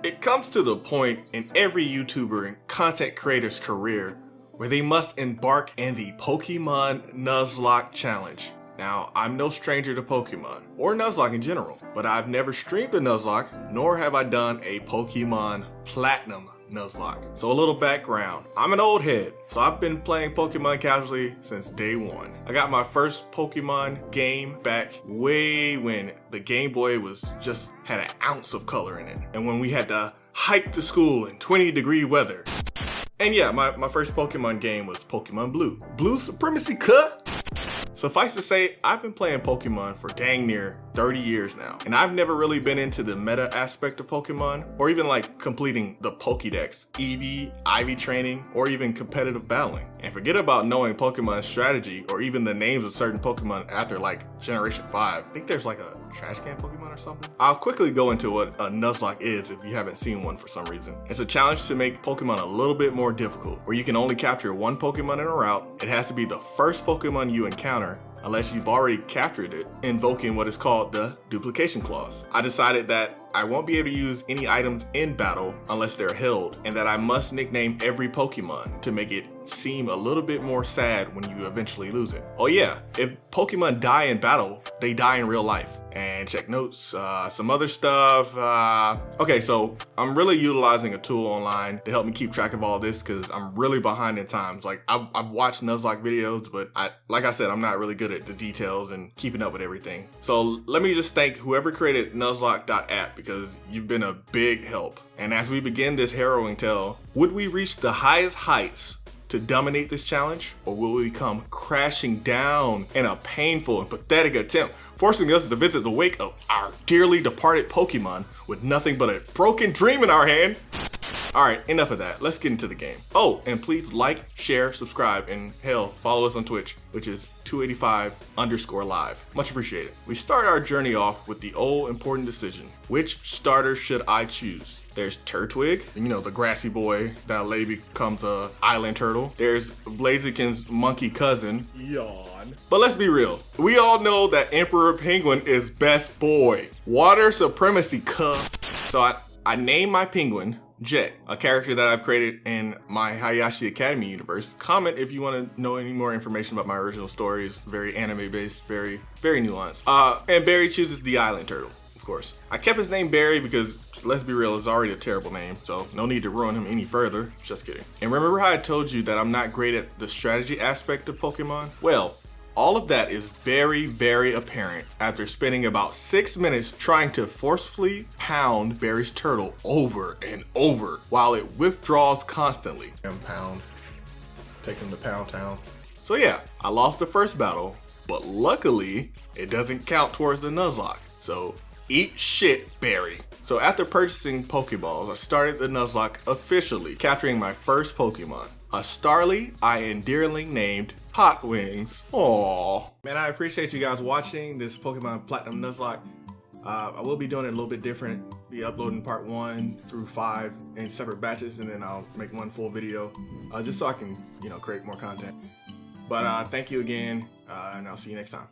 It comes to the point in every YouTuber and content creator's career where they must embark in the Pokemon Nuzlocke challenge. Now, I'm no stranger to Pokemon, or Nuzlocke in general, but I've never streamed a Nuzlocke, nor have I done a Pokemon Platinum Nuzlocke. So a little background. I'm an old head, so I've been playing Pokemon casually since day one. I got my first Pokemon game back way when the Game Boy had an ounce of color in it. And when we had to hike to school in 20-degree weather. And yeah, my first Pokemon game was Pokemon Blue. Blue Supremacy cut! Suffice to say, I've been playing Pokemon for dang near 30 years now, and I've never really been into the meta aspect of Pokemon, or even like completing the Pokédex, EV, IV training, or even competitive battling. And forget about knowing Pokemon's strategy, or even the names of certain Pokemon after like Generation 5. I think there's like a trash can Pokemon or something. I'll quickly go into what a Nuzlocke is if you haven't seen one for some reason. It's a challenge to make Pokemon a little bit more difficult, where you can only capture one Pokemon in a route. It has to be the first Pokemon you encounter unless you've already captured it, invoking what is called the duplication clause. I decided that I won't be able to use any items in battle unless they're held, and that I must nickname every Pokemon to make it seem a little bit more sad when you eventually lose it. Oh yeah, if Pokemon die in battle, they die in real life. And check notes, some other stuff. Okay, so I'm really utilizing a tool online to help me keep track of all this because I'm really behind in times. Like I've watched Nuzlocke videos, but like I said, I'm not really good at the details and keeping up with everything. So let me just thank whoever created Nuzlocke.app because you've been a big help. And as we begin this harrowing tale, would we reach the highest heights to dominate this challenge, or will we come crashing down in a painful and pathetic attempt, forcing us to visit the wake of our dearly departed Pokemon with nothing but a broken dream in our hand? Alright, enough of that. Let's get into the game. Oh, and please like, share, subscribe, and hell, follow us on Twitch, which is 285_live. Much appreciated. We start our journey off with the old important decision. Which starter should I choose? There's Turtwig, you know, the grassy boy that later becomes a island turtle. There's Blaziken's monkey cousin, Yawn. But let's be real. We all know that Emperor Penguin is best boy. Water supremacy cup. So I named my penguin Jet, a character that I've created in my Hayashi Academy universe. Comment if you want to know any more information about my original story. It's very anime based, very nuanced. And Barry chooses the island turtle, of course. I kept his name Barry because, let's be real, it's already a terrible name, so no need to ruin him any further. Just kidding. And remember how I told you that I'm not great at the strategy aspect of Pokemon? Well, all of that is very apparent after spending about 6 minutes trying to forcefully pound Barry's turtle over and over while it withdraws constantly. And pound. Take him to Pound Town. So yeah, I lost the first battle, but luckily it doesn't count towards the Nuzlocke. So eat shit, Barry. So after purchasing Pokeballs, I started the Nuzlocke officially, capturing my first Pokemon, a Starly I endearingly named Hot Wings. Aww. Man, I appreciate you guys watching this Pokemon Platinum Nuzlocke. I will be doing it a little bit different. Be uploading part 1 through 5 in separate batches, and then I'll make one full video, just so I can, create more content. But thank you again, and I'll see you next time.